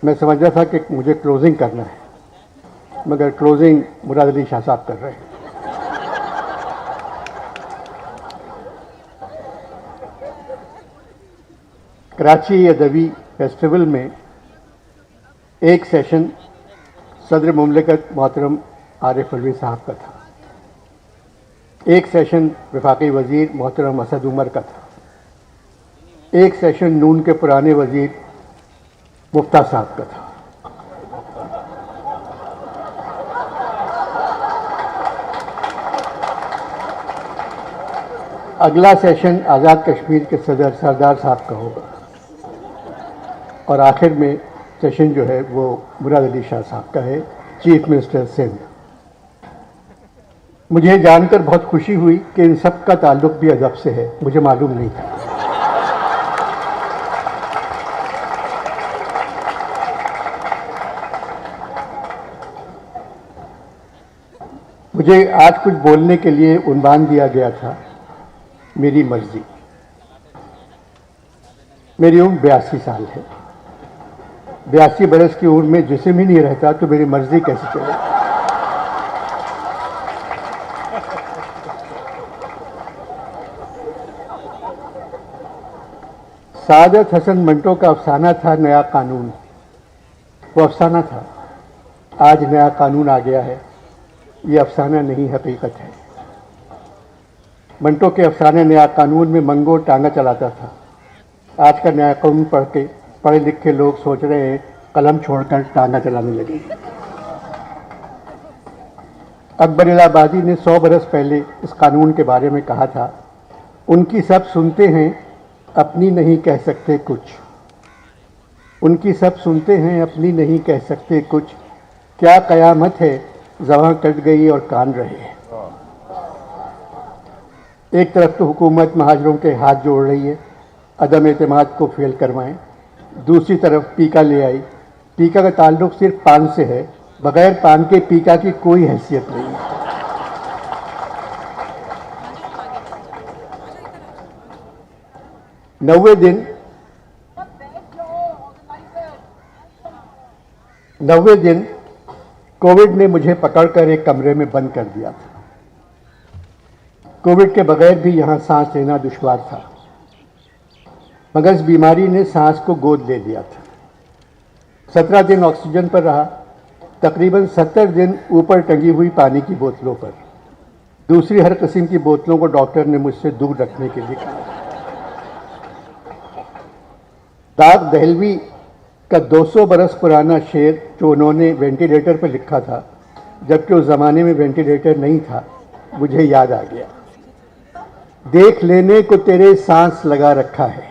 मैं समझ रहा था कि मुझे क्लोजिंग करना है, मगर क्लोजिंग मुराद अली शाह साहब कर रहे हैं। कराची अदबी फेस्टिवल में एक सेशन सदर मुमलिकत मोहतरम आरिफ अलवी साहब का था, एक सेशन वफाकी वज़ीर मोहतरम असद उमर का था, एक सेशन नून के पुराने वज़ीर मुफ्ता साहब का था। अगला सेशन आज़ाद कश्मीर के सदर सरदार साहब का होगा और आखिर में सेशन जो है वो मुराद अली शाह साहब का है, चीफ मिनिस्टर सिंध। मुझे जानकर बहुत खुशी हुई कि इन सब का ताल्लुक भी अदब से है, मुझे मालूम नहीं था। मुझे आज कुछ बोलने के लिए उन्वान दिया गया था, मेरी मर्जी। मेरी उम्र 82 साल है। 82 बरस की उम्र में जिस्म ही नहीं रहता तो मेरी मर्जी कैसे चले। सादत हसन मंटो का अफसाना था नया कानून, वो अफसाना था। आज नया कानून आ गया है, ये अफसाना नहीं हकीकत है। मंटो के अफसाने नया कानून में मंगो टांगा चलाता था। आज का नया कानून पढ़ के पढ़े लिखे लोग सोच रहे हैं कलम छोड़कर टांगा चलाने लगे। अकबर इलाहाबादी ने 100 बरस पहले इस कानून के बारे में कहा था, उनकी सब सुनते हैं अपनी नहीं कह सकते कुछ, उनकी सब सुनते हैं अपनी नहीं कह सकते कुछ, क्या कयामत है ज़बां कट गई और कान रहे। एक तरफ तो हुकूमत महाजरों के हाथ जोड़ रही है, अदम एतमाद को फेल करवाएं, दूसरी तरफ पीका ले आई। पीका का ताल्लुक सिर्फ पान से है, बगैर पान के पीका की कोई हैसियत नहीं है। नब्बे दिन कोविड ने मुझे पकड़कर एक कमरे में बंद कर दिया था। कोविड के बगैर भी यहाँ सांस लेना दुश्वार था, मगर इस बीमारी ने सांस को गोद ले लिया था। 17 दिन ऑक्सीजन पर रहा, तकरीबन 70 दिन ऊपर टंगी हुई पानी की बोतलों पर। दूसरी हर किस्म की बोतलों को डॉक्टर ने मुझसे दूर रखने के लिए कहा। दाग दहलवी का 200 बरस पुराना शेर जो उन्होंने वेंटिलेटर पर लिखा था, जबकि उस ज़माने में वेंटिलेटर नहीं था, मुझे याद आ गया। देख लेने को तेरे सांस लगा रखा है,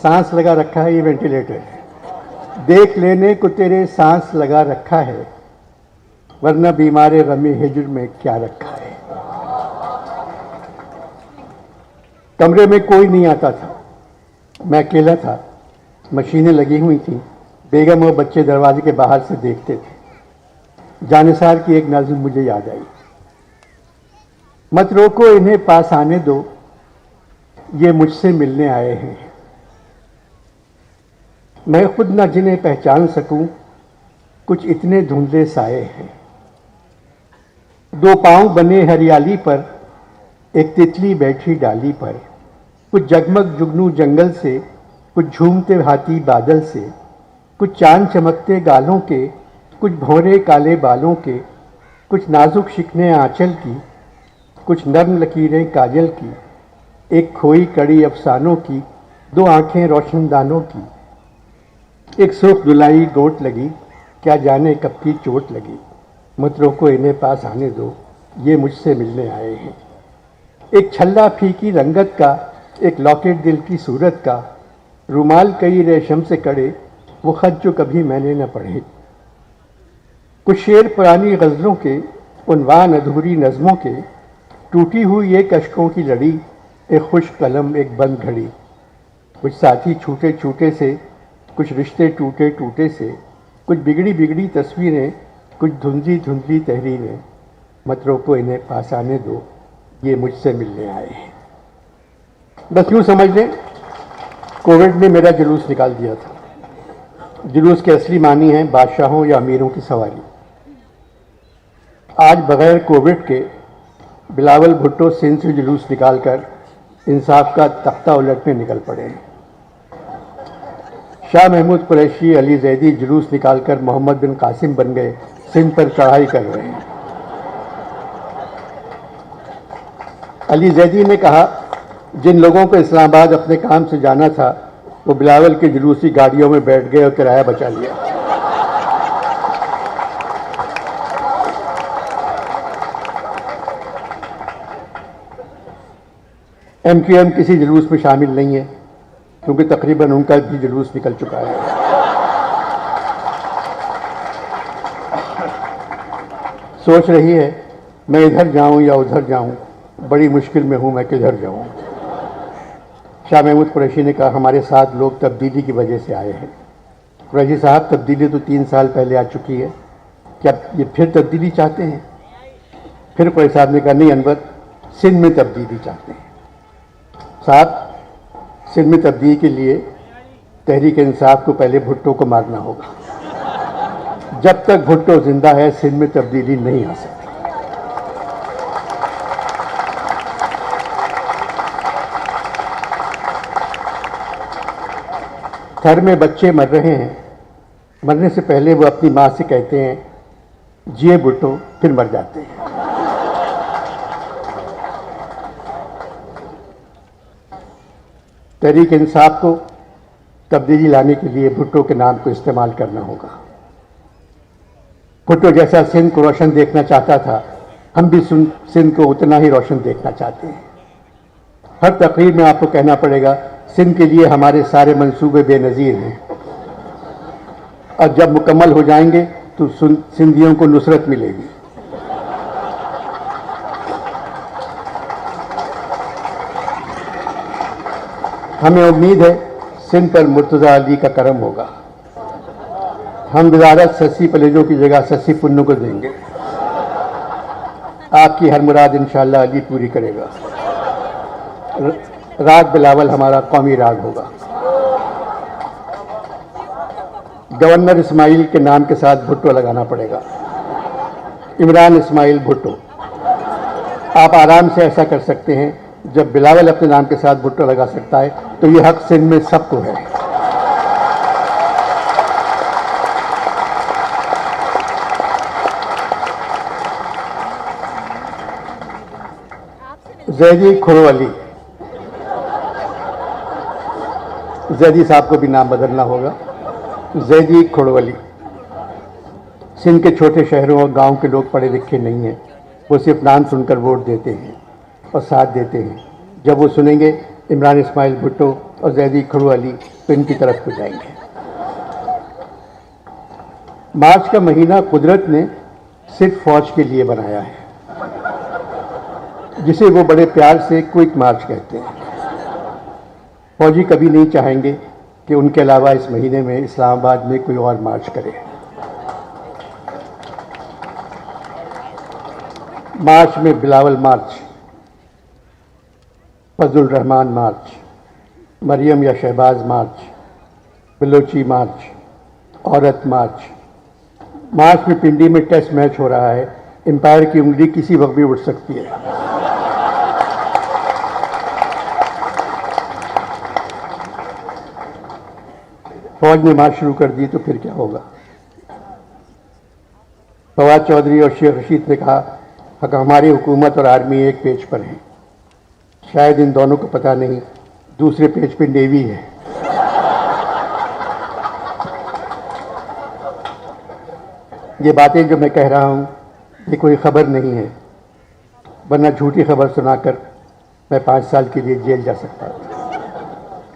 सांस लगा रखा है, ये वेंटिलेटर है। देख लेने को तेरे सांस लगा रखा है, वरना बीमारे गमे हिज्र में क्या रखा है। कमरे में कोई नहीं आता था, मैं अकेला था। मशीनें लगी हुई थी, बेगम और बच्चे दरवाजे के बाहर से देखते थे। जानिसार की एक नज़्म मुझे याद आई, मत रोको इन्हें पास आने दो, ये मुझसे मिलने आए हैं। मैं खुद न जिन्हें पहचान सकूं, कुछ इतने धुंधले साए हैं। दो पांव बने हरियाली पर, एक तितली बैठी डाली पर, कुछ जगमग जुगनू जंगल से, कुछ झूमते हाथी बादल से, कुछ चांद चमकते गालों के, कुछ भौरे काले बालों के, कुछ नाजुक शिकने आंचल की, कुछ नर्म लकीरें काजल की, एक खोई कड़ी अफसानों की, दो आंखें रोशनदानों की, एक सुर्ख दुलाई गोट लगी, क्या जाने कब की चोट लगी। मत रोको इन्हें पास आने दो, ये मुझसे मिलने आए हैं। एक छल्ला फीकी रंगत का, एक लॉकेट दिल की सूरत का, रुमाल कई रेशम से कड़े, वो खत जो कभी मैंने न पढ़े। कुछ शेर पुरानी गज़लों के, उन्वान अधूरी नज़मों के, टूटी हुई एक अश्कों की लड़ी, एक खुश कलम एक बंद घड़ी। कुछ साथी छूटे छूटे से, कुछ रिश्ते टूटे टूटे से, कुछ बिगड़ी बिगड़ी तस्वीरें, कुछ धुंधली धुंधली तहरीरें। मत रोको इन्हें पास आने दो, ये मुझसे मिलने आए हैं। बस यूँ समझ लें, कोविड ने मेरा जुलूस निकाल दिया था। जुलूस के असली मानी हैं बादशाहों या अमीरों की सवारी। आज बगैर कोविड के बिलावल भुट्टो सिंध से जुलूस निकालकर इंसाफ का तख्ता उलटने निकल पड़े हैं। शाह महमूद कुरैशी अली जैदी जुलूस निकालकर मोहम्मद बिन कासिम बन गए, सिंध पर चढ़ाई कर रहे हैं। अली जैदी ने कहा, जिन लोगों को इस्लामाबाद अपने काम से जाना था वो बिलावल के जुलूसी गाड़ियों में बैठ गए और किराया बचा लिया। एमक्यूएम किसी जुलूस में शामिल नहीं है क्योंकि तकरीबन उनका भी जुलूस निकल चुका है। सोच रही है मैं इधर जाऊं या उधर जाऊं, बड़ी मुश्किल में हूं, मैं किधर जाऊं। शाह महमूद कुरैशी ने कहा, हमारे साथ लोग तब्दीली की वजह से आए हैं। कुरैशी साहब, तब्दीली तो 3 साल पहले आ चुकी है, क्या ये फिर तब्दीली चाहते हैं? फिर कुरैशी साहब ने कहा, नहीं अनवर, सिंध में तब्दीली चाहते हैं साहब। सिंध में तब्दीली के लिए तहरीक इंसाफ को पहले भुट्टो को मारना होगा। जब तक भुट्टो जिंदा है सिंध में तब्दीली नहीं आ सकती। घर में बच्चे मर रहे हैं, मरने से पहले वो अपनी माँ से कहते हैं जिए भुट्टो, फिर मर जाते हैं। तहरीक इंसाफ को तब्दीली लाने के लिए भुट्टो के नाम को इस्तेमाल करना होगा। भुट्टो जैसा सिंध को रोशन देखना चाहता था, हम भी सिंध को उतना ही रोशन देखना चाहते हैं। हर तकरीर में आपको कहना पड़ेगा, सिंध के लिए हमारे सारे मंसूबे बेनज़ीर हैं और जब मुकम्मल हो जाएंगे तो सिंधियों को नुसरत मिलेगी। हमें उम्मीद है सिंध पर मुर्तज़ा अली का करम होगा। हम वज़ारत सस्सी पलेजों की जगह सस्सी पुन्नों को देंगे। आपकी हर मुराद इंशाअल्लाह अली पूरी करेगा। राग बिलावल हमारा कौमी राग होगा। गवर्नर इस्माइल के नाम के साथ भुट्टो लगाना पड़ेगा, इमरान इस्माइल भुट्टो। आप आराम से ऐसा कर सकते हैं। जब बिलावल अपने नाम के साथ भुट्टो लगा सकता है तो ये हक सिंध में सबको है। जैदी खुरवली, जैदी साहब को भी नाम बदलना होगा। जैदी खुरवली। सिंध के छोटे शहरों और गांव के लोग पढ़े लिखे नहीं हैं, वो सिर्फ नाम सुनकर वोट देते हैं और साथ देते हैं। जब वो सुनेंगे इमरान इस्माइल भुट्टो और जैदी खुरवली तो इनकी तरफ हो जाएंगे। मार्च का महीना कुदरत ने सिर्फ फौज के लिए बनाया है, जिसे वो बड़े प्यार से क्विक मार्च कहते हैं। फौजी कभी नहीं चाहेंगे कि उनके अलावा इस महीने में इस्लामाबाद में कोई और मार्च करे। मार्च में बिलावल मार्च, फजल रहमान मार्च, मरियम या शहबाज मार्च, बलोची मार्च, औरत मार्च। मार्च में पिंडी में टेस्ट मैच हो रहा है, एम्पायर की उंगली किसी वक्त भी उठ सकती है। फौज ने मार्च शुरू कर दी तो फिर क्या होगा? फवाद चौधरी और शेख रशीद ने कहा, हमारी हुकूमत और आर्मी एक पेज पर हैं। शायद इन दोनों को पता नहीं, दूसरे पेज पे नेवी है। ये बातें जो मैं कह रहा हूँ ये कोई ख़बर नहीं है, वरना झूठी खबर सुनाकर मैं 5 साल के लिए जेल जा सकता था।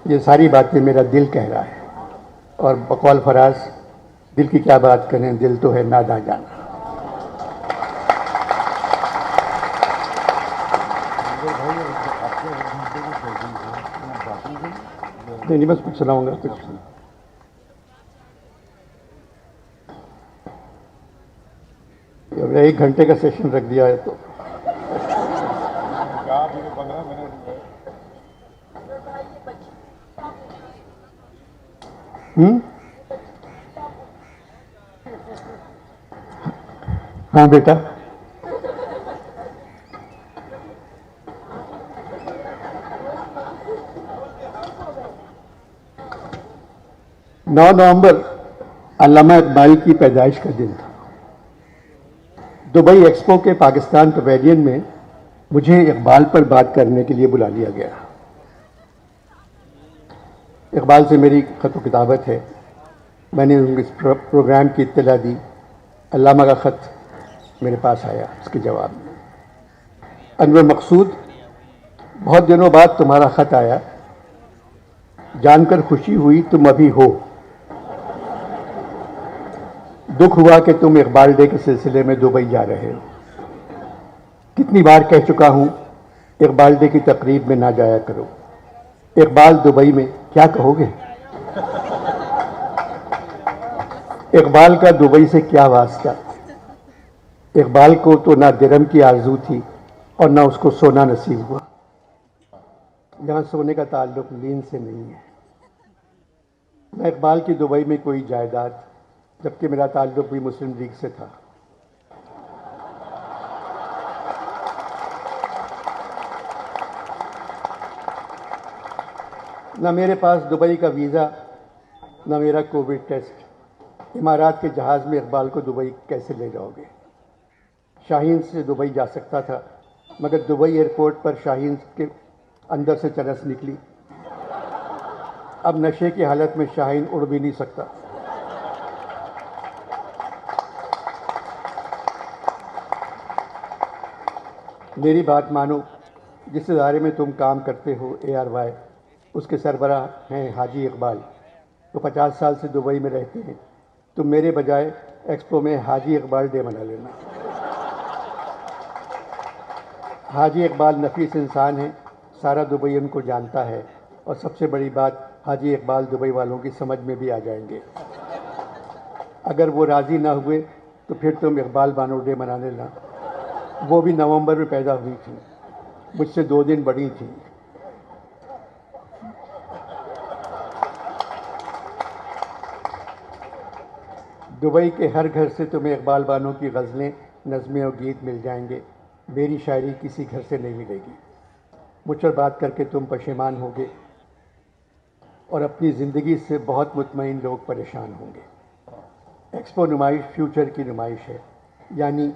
ये सारी बातें मेरा दिल कह रहा है, और बकौल फराज दिल की क्या बात करें, दिल तो है नादा जाना। नहीं बस कुछ सुनाऊंगा कुछ। अब 1 घंटे का सेशन रख दिया है तो हाँ बेटा, 9 नवंबर अल्लामा इकबाल की पैदाइश का दिन था। दुबई एक्सपो के पाकिस्तान पवेलियन में मुझे इकबाल पर बात करने के लिए बुला लिया गया। इकबाल से मेरी ख़त व किताबत है। मैंने उनको इस प्रोग्राम की इत्तला दी। अल्लामा का ख़त मेरे पास आया। उसके जवाब में, अनवर मकसूद, बहुत दिनों बाद तुम्हारा ख़त आया, जानकर खुशी हुई तुम अभी हो। दुख हुआ कि तुम इकबाल डे के सिलसिले में दुबई जा रहे हो। कितनी बार कह चुका हूं, इकबाल डे की तकरीब में ना जाया करो। इकबाल दुबई में क्या कहोगे? इकबाल का दुबई से क्या वास्ता? इकबाल को तो ना दिरहम की आरजू थी और ना उसको सोना नसीब हुआ। यहां सोने का ताल्लुक नींद से नहीं है। न इकबाल की दुबई में कोई जायदाद, जबकि मेरा ताल्लुक भी मुस्लिम लीग से था। न मेरे पास दुबई का वीज़ा, न मेरा कोविड टेस्ट। इमारात के जहाज़ में इकबाल को दुबई कैसे ले जाओगे? शाहीन से दुबई जा सकता था, मगर दुबई एयरपोर्ट पर शाहीन के अंदर से चरस निकली। अब नशे की हालत में शाहीन उड़ भी नहीं सकता। मेरी बात मानो, जिस इदारे में तुम काम करते हो ARY, उसके सरबराह हैं हाजी इकबाल। तो 50 साल से दुबई में रहते हैं। तुम मेरे बजाय एक्सपो में हाजी इकबाल डे मना लेना। हाजी इकबाल नफीस इंसान है, सारा दुबई उनको जानता है, और सबसे बड़ी बात, हाजी इकबाल दुबई वालों की समझ में भी आ जाएंगे। अगर वो राज़ी ना हुए तो फिर तुम इकबाल बानो डे मना लेना। वो भी नवंबर में पैदा हुई थी, मुझसे 2 दिन बड़ी थी। दुबई के हर घर से तुम्हें इकबाल बानो की गज़लें, नज़में और गीत मिल जाएंगे। मेरी शायरी किसी घर से नहीं मिलेगी। मुझ पर बात करके तुम पशेमान होगे और अपनी ज़िंदगी से बहुत मुतमईन लोग परेशान होंगे। एक्सपो नुमाइश फ्यूचर की नुमाइश है, यानी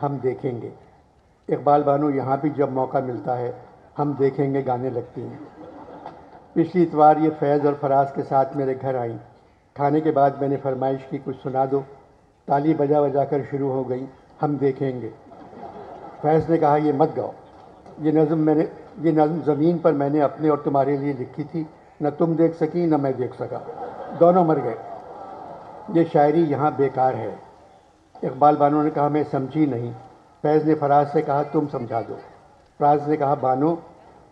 हम देखेंगे। इकबाल बानो यहाँ भी जब मौका मिलता है हम देखेंगे गाने लगती हैं। पिछली इतवार ये फैज़ और फराज के साथ मेरे घर आई। खाने के बाद मैंने फरमाइश की, कुछ सुना दो। ताली बजा बजा कर शुरू हो गई, हम देखेंगे। फैज़ ने कहा, ये मत गाओ, ये नज़म ज़मीन पर मैंने अपने और तुम्हारे लिए लिखी थी। न तुम देख सकी न मैं देख सका, दोनों मर गए। ये शायरी यहाँ बेकार है। इकबाल बानो ने कहा, मैं समझी नहीं। फैज़ ने फराज से कहा, तुम समझा दो। फराज ने कहा, बानो,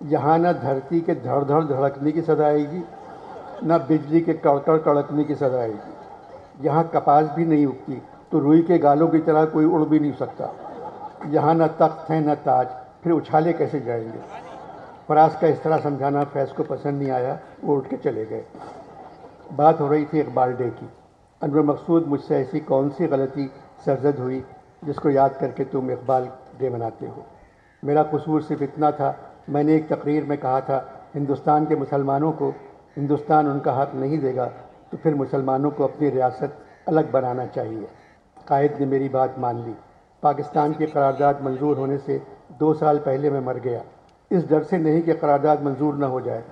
यहाँ न धरती के धड़ धड़ धड़कने की सदा आएगी, न बिजली के कड़कड़ कड़कने की सदा आएगी। यहाँ कपास भी नहीं उगती, तो रुई के गालों की तरह कोई उड़ भी नहीं सकता। यहाँ न तख्त है न ताज, फिर उछाले कैसे जाएंगे? फराज का इस तरह समझाना फैज़ को पसंद नहीं आया, वो उठ के चले गए। बात हो रही थी इकबाल डे की। अनवर मकसूद, मुझसे ऐसी कौन सी गलती सरजद हुई जिसको याद करके तुम इकबाल डे मनाते हो? मेरा कसूर सिर्फ इतना था, मैंने एक तकरीर में कहा था, हिंदुस्तान के मुसलमानों को हिंदुस्तान उनका हक नहीं देगा तो फिर मुसलमानों को अपनी रियासत अलग बनाना चाहिए। कायद ने मेरी बात मान ली। पाकिस्तान की करारदाद मंजूर होने से 2 साल पहले मैं मर गया, इस डर से नहीं कि करारदाद मंजूर न हो जाए।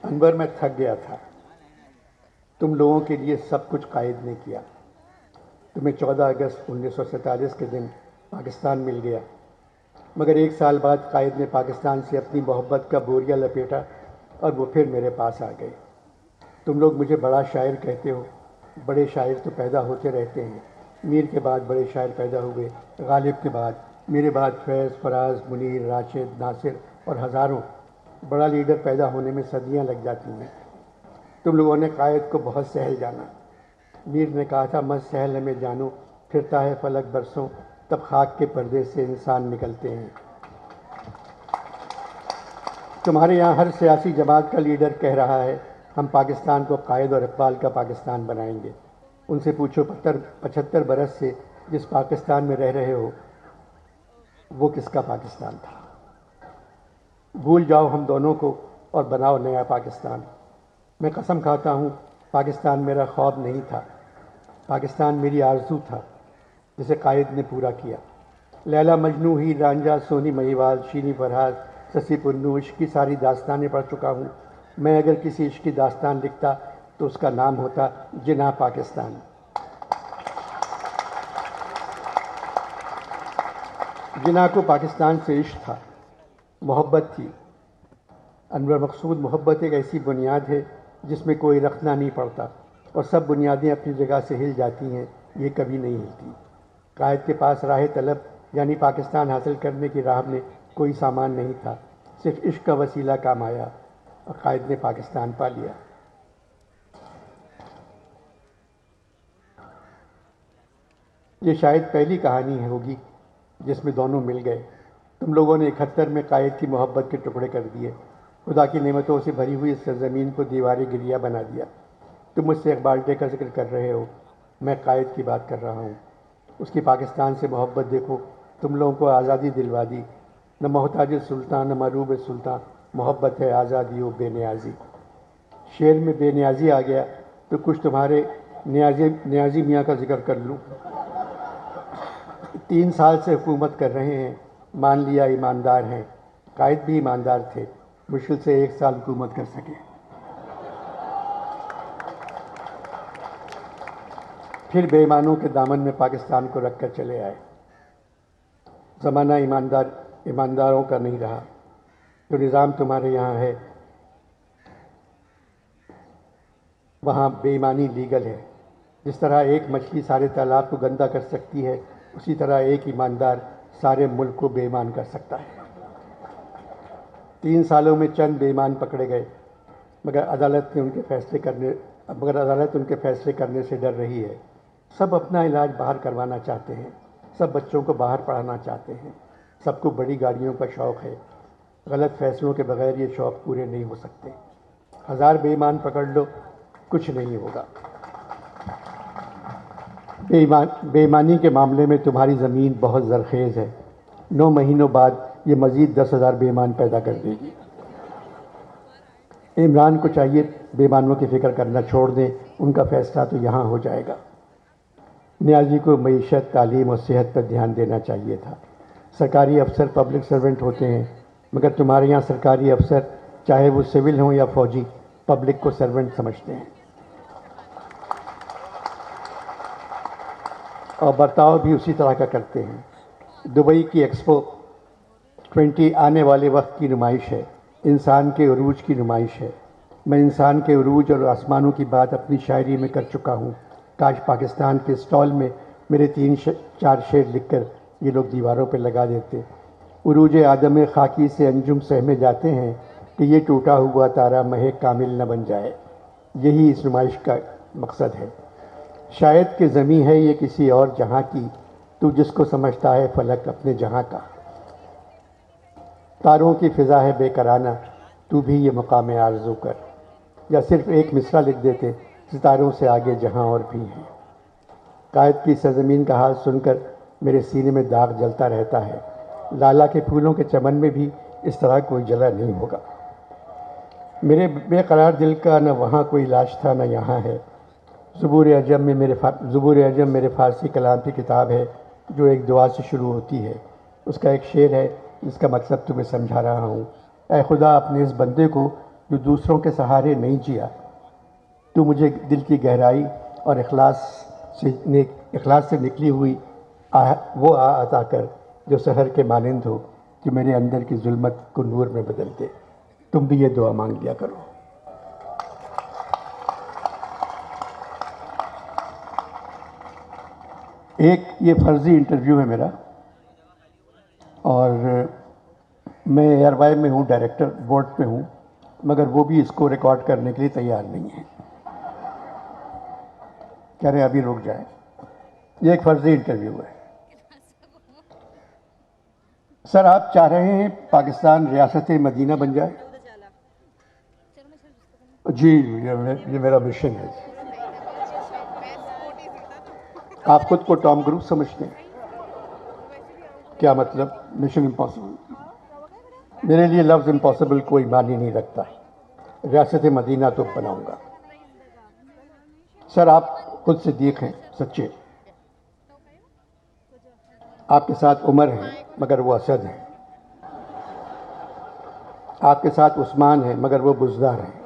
अनवर, मैं थक गया था। तुम लोगों के लिए सब कुछ कायद ने किया। तुम्हें 14 अगस्त 1947 के दिन पाकिस्तान मिल गया, मगर 1 साल बाद कायद ने पाकिस्तान से अपनी मोहब्बत का बोरिया लपेटा और वो फिर मेरे पास आ गए। तुम लोग मुझे बड़ा शायर कहते हो। बड़े शायर तो पैदा होते रहते हैं। मीर के बाद बड़े शायर पैदा हुए, गालिब के बाद, मेरे बाद फैज़, फराज, मुनीर, राशिद, नासिर और हज़ारों। बड़ा लीडर पैदा होने में सदियां लग जाती हैं। तुम लोगों ने कायद को बहुत सहल जाना। मीर ने कहा था, मत सहल हमें जानो, फिरता है फलक बरसों, तब खाक के पर्दे से इंसान निकलते हैं। तुम्हारे यहाँ हर सियासी जमात का लीडर कह रहा है हम पाकिस्तान को कायद और इकबाल का पाकिस्तान बनाएंगे। उनसे पूछो 75 बरस से जिस पाकिस्तान में रह रहे हो वो किसका पाकिस्तान था। भूल जाओ हम दोनों को और बनाओ नया पाकिस्तान। मैं कसम खाता हूँ पाकिस्तान मेरा ख्वाब नहीं था, पाकिस्तान मेरी आरज़ू था जिसे कायद ने पूरा किया। लैला मजनू ही रांझा सोनी महिवाल शीनी फरहाद ससी पुन्नू इश्क की सारी दास्तानें पढ़ चुका हूँ। मैं अगर किसी इश्क की दास्तान लिखता तो उसका नाम होता जिना पाकिस्तान। जिना को पाकिस्तान से इश्क था, मोहब्बत थी। अनवर मकसूद मोहब्बत एक ऐसी बुनियाद है जिसमें कोई रखना नहीं पड़ता और सब बुनियादें अपनी जगह से हिल जाती हैं, ये कभी नहीं हिलती। कायद के पास राह तलब यानी पाकिस्तान हासिल करने की राह में कोई सामान नहीं था, सिर्फ इश्क का वसीला काम आया और कायद ने पाकिस्तान पा लिया। ये शायद पहली कहानी होगी जिसमें दोनों मिल गए। तुम लोगों ने 71 में कायद की मोहब्बत के टुकड़े कर दिए, खुदा की नेमतों से भरी हुई सरजमीन को दीवारी गिरिया बना दिया। तुम मुझसे इकबाल डे का जिक्र कर रहे हो, मैं कायद की बात कर रहा हूँ। उसकी पाकिस्तान से मोहब्बत देखो, तुम लोगों को आज़ादी दिलवा दी। न मोहताज सुल्तान न मरूब सुल्तान, मोहब्बत है आज़ादी व बेनियाजी। शेर में बेनियाजी आ गया तो कुछ तुम्हारे न्याजी मियाँ का जिक्र कर लूँ। 3 साल से हुकूमत कर रहे हैं, मान लिया ईमानदार हैं। कायद भी ईमानदार थे, मुश्किल से 1 साल हुकूमत कर सके। फिर बेईमानों के दामन में पाकिस्तान को रख कर चले आए। ज़माना ईमानदारों का नहीं रहा। जो निज़ाम तुम्हारे यहाँ है वहाँ बेईमानी लीगल है। जिस तरह एक मछली सारे तालाब को गंदा कर सकती है, उसी तरह एक ईमानदार सारे मुल्क को बेईमान कर सकता है। 3 सालों में चंद बेईमान पकड़े गए, मगर अदालत उनके फैसले करने से डर रही है। सब अपना इलाज बाहर करवाना चाहते हैं, सब बच्चों को बाहर पढ़ाना चाहते हैं, सबको बड़ी गाड़ियों का शौक़ है। गलत फैसलों के बगैर ये शौक़ पूरे नहीं हो सकते। 1000 बेईमान पकड़ लो, कुछ नहीं होगा। बेईमानी के मामले में तुम्हारी ज़मीन बहुत ज़रखेज़ है। 9 महीनों बाद ये मज़ीद 10,000 बेईमान पैदा कर देगी। इमरान को चाहिए बेईमानों की फ़िक्र करना छोड़ दें, उनका फ़ैसला तो यहाँ हो जाएगा। न्याजी को मईशत, तालीम और सेहत पर ध्यान देना चाहिए था। सरकारी अफसर पब्लिक सर्वेंट होते हैं, मगर तुम्हारे यहाँ सरकारी अफसर चाहे वो सिविल हों या फ़ौजी, पब्लिक को सर्वेंट समझते हैं और बर्ताव भी उसी तरह का करते हैं। दुबई की एक्सपो 20 आने वाले वक्त की नुमाइश है, इंसान के उरूज की नुमाइश है। मैं इंसान के उरूज और आसमानों की बात अपनी शायरी में कर चुका हूँ। काश पाकिस्तान के स्टॉल में मेरे 3-4 शेर लिखकर ये लोग दीवारों पर लगा देते। उरूज आदम खाकी से अंजुम सहमे जाते हैं कि ये टूटा हुआ तारा महे कामिल न बन जाए। यही इस नुमाइश का मकसद है। शायद कि ज़मीं है ये किसी और जहाँ की, तू जिसको समझता है फलक अपने जहाँ का। तारों की फ़िज़ा है बेकराना, तू भी ये मुकाम आरज़ू कर। या सिर्फ एक मिसरा लिख देते, सितारों से आगे जहाँ और भी हैं। कायद की सरज़मीन का हाल सुनकर मेरे सीने में दाग जलता रहता है। लाला के फूलों के चमन में भी इस तरह कोई जला नहीं होगा। मेरे बेकरार दिल का न वहाँ कोई इलाज था न यहाँ है। ज़ुबूर अजम मेरे फ़ारसी कलाम की किताब है जो एक दुआ से शुरू होती है। उसका एक शेर है जिसका मतलब तुम्हें समझा रहा हूँ। ऐ खुदा, अपने इस बंदे को जो दूसरों के सहारे नहीं जिया, तू मुझे दिल की गहराई और इखलास से निकली हुई वो अता कर जो सहर के मानंद हो, जो मेरे अंदर की जुल्मत को नूर में बदल दे। तुम भी ये दुआ मांग लिया करो। एक ये फर्जी इंटरव्यू है मेरा, और मैं एयरवाई में हूँ, डायरेक्टर बोर्ड पे हूँ, मगर वो भी इसको रिकॉर्ड करने के लिए तैयार नहीं है। कह रहे अभी रुक जाए। ये एक फर्जी इंटरव्यू है। सर, आप चाह रहे हैं पाकिस्तान रियासत मदीना बन जाए? जी, ये मेरा मिशन है। आप खुद को टॉम क्रूज समझते हैं? क्या मतलब मिशन इम्पॉसिबल? मेरे लिए लफ्ज़ इम्पॉसिबल कोई मानी नहीं रखता है। रियासत मदीना तो बनाऊंगा। सर आप खुद सिद्दीक हैं, सच्चे। आपके साथ उमर है मगर वो असद है। आपके साथ उस्मान है मगर वो बुज़दार है।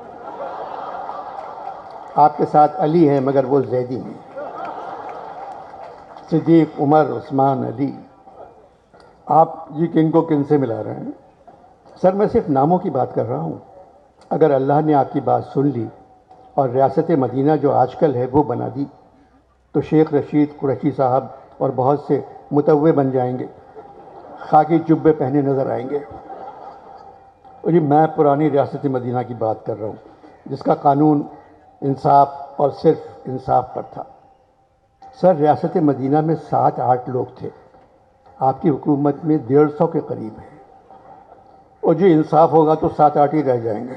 आपके साथ अली है मगर वो जैदी हैं। सिद्दीक, उमर, उस्मान, अली। आप जी किन को किन से मिला रहे हैं? सर मैं सिर्फ नामों की बात कर रहा हूँ। अगर अल्लाह ने आपकी बात सुन ली और रियासत मदीना जो आजकल है वो बना दी तो शेख रशीद कुरैशी साहब और बहुत से मुतव्वे बन जाएंगे, खाकी जुब्बे पहने नज़र आएंगे। और जी मैं पुरानी रियासत मदीना की बात कर रहा हूँ जिसका कानून इंसाफ और सिर्फ इंसाफ पर था। सर रियासत मदीना में 7-8 लोग थे, आपकी हुकूमत में 150 के करीब है। और जी इंसाफ होगा तो 7-8 ही रह जाएंगे।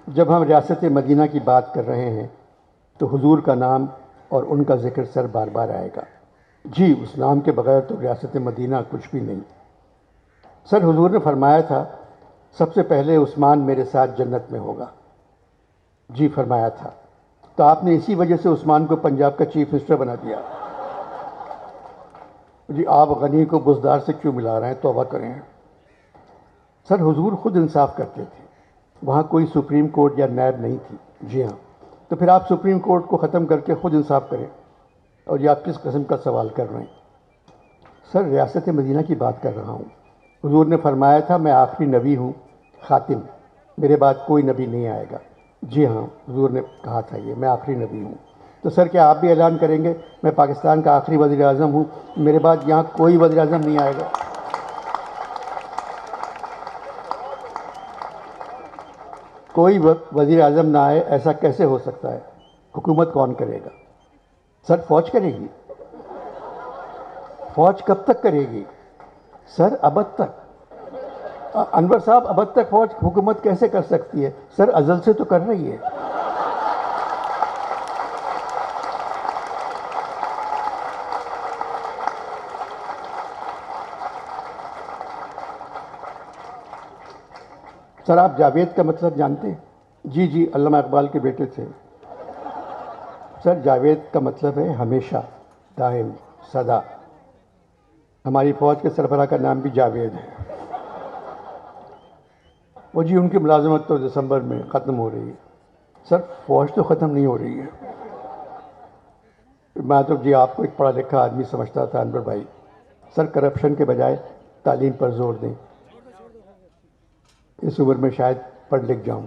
जब हम रियासत मदीना की बात कर रहे हैं तो हुजूर का नाम और उनका जिक्र सर बार बार आएगा। जी उस नाम के बगैर तो रियासत मदीना कुछ भी नहीं। सर हुजूर ने फरमाया था सबसे पहले उस्मान मेरे साथ जन्नत में होगा। जी फरमाया था, तो आपने इसी वजह से उस्मान को पंजाब का चीफ मिनिस्टर बना दिया। जी आप गनी को बुज़दार से क्यों मिला रहे हैं? तौबा करें। सर हुजूर खुद इंसाफ करते थे, वहाँ कोई सुप्रीम कोर्ट या नैब नहीं थी। जी हाँ, तो फिर आप सुप्रीम कोर्ट को ख़त्म करके खुद इंसाफ करें। और ये आप किस किस्म का सवाल कर रहे हैं? सर रियासत मदीना की बात कर रहा हूँ। हुजूर ने फरमाया था मैं आखिरी नबी हूँ, ख़ातिम, मेरे बाद कोई नबी नहीं आएगा। जी हाँ हुजूर ने कहा था ये मैं आखिरी नबी हूँ। तो सर क्या आप भी ऐलान करेंगे मैं पाकिस्तान का आखिरी वज़ीर आज़म हूँ, मेरे बाद यहाँ कोई वज़ीर आज़म नहीं आएगा? कोई वज़ीर आज़म ना आए ऐसा कैसे हो सकता है? हुकूमत कौन करेगा? सर फौज करेगी। फौज कब तक करेगी? सर अबद तक। अनवर साहब अबद तक फौज हुकूमत कैसे कर सकती है? सर अजल से तो कर रही है। सर आप जावेद का मतलब जानते हैं? जी जी अल्लामा इकबाल के बेटे थे। सर जावेद का मतलब है हमेशा, दाइम, सदा। हमारी फ़ौज के सरबराह का नाम भी जावेद है। वो जी उनकी मुलाजमत तो दिसंबर में ख़त्म हो रही है। सर फ़ौज तो ख़त्म नहीं हो रही है। मैं तो जी आपको एक पढ़ा लिखा आदमी समझता था अनवर भाई। सर करप्शन के बजाय तालीम पर जोर दें। इस उम्र में शायद पढ़ लिख जाऊं।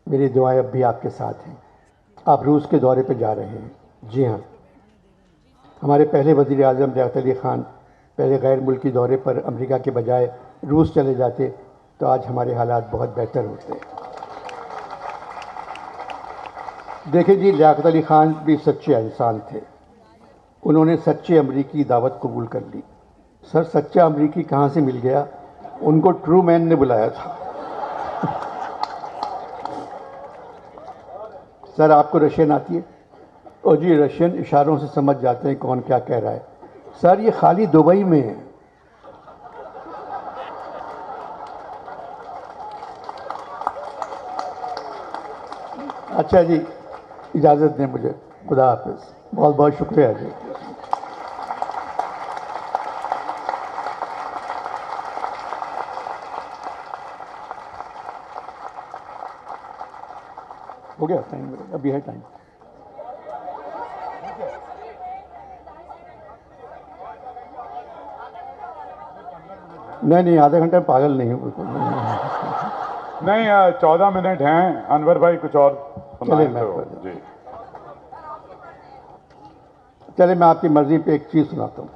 मेरी दुआएं अब भी आपके साथ हैं। आप रूस के दौरे पर जा रहे हैं। जी हाँ, हमारे पहले वज़ीर आज़म लियाक़त अली ख़ान पहले गैर मुल्की दौरे पर अमेरिका के बजाय रूस चले जाते तो आज हमारे हालात बहुत बेहतर होते। देखिए जी लियाक़त अली ख़ान भी सच्चे इंसान थे, उन्होंने सच्चे अमरीकी दावत कबूल कर ली। सर सच्चा अमरीकी कहाँ से मिल गया? उनको ट्रू मैन ने बुलाया था। सर आपको रशियन आती है? और जी रशियन इशारों से समझ जाते हैं कौन क्या कह रहा है। सर ये खाली दुबई में है। अच्छा जी इजाज़त दें मुझे, खुदा हाफिज़, बहुत बहुत शुक्रिया जी। हो गया टाइम? अभी है टाइम? नहीं आधे घंटे में पागल नहीं हूँ बिल्कुल। नहीं 14 मिनट हैं। अनवर भाई कुछ और चले सुनाएं तो जी। चले मैं आपकी मर्ज़ी पे एक चीज़ सुनाता हूँ।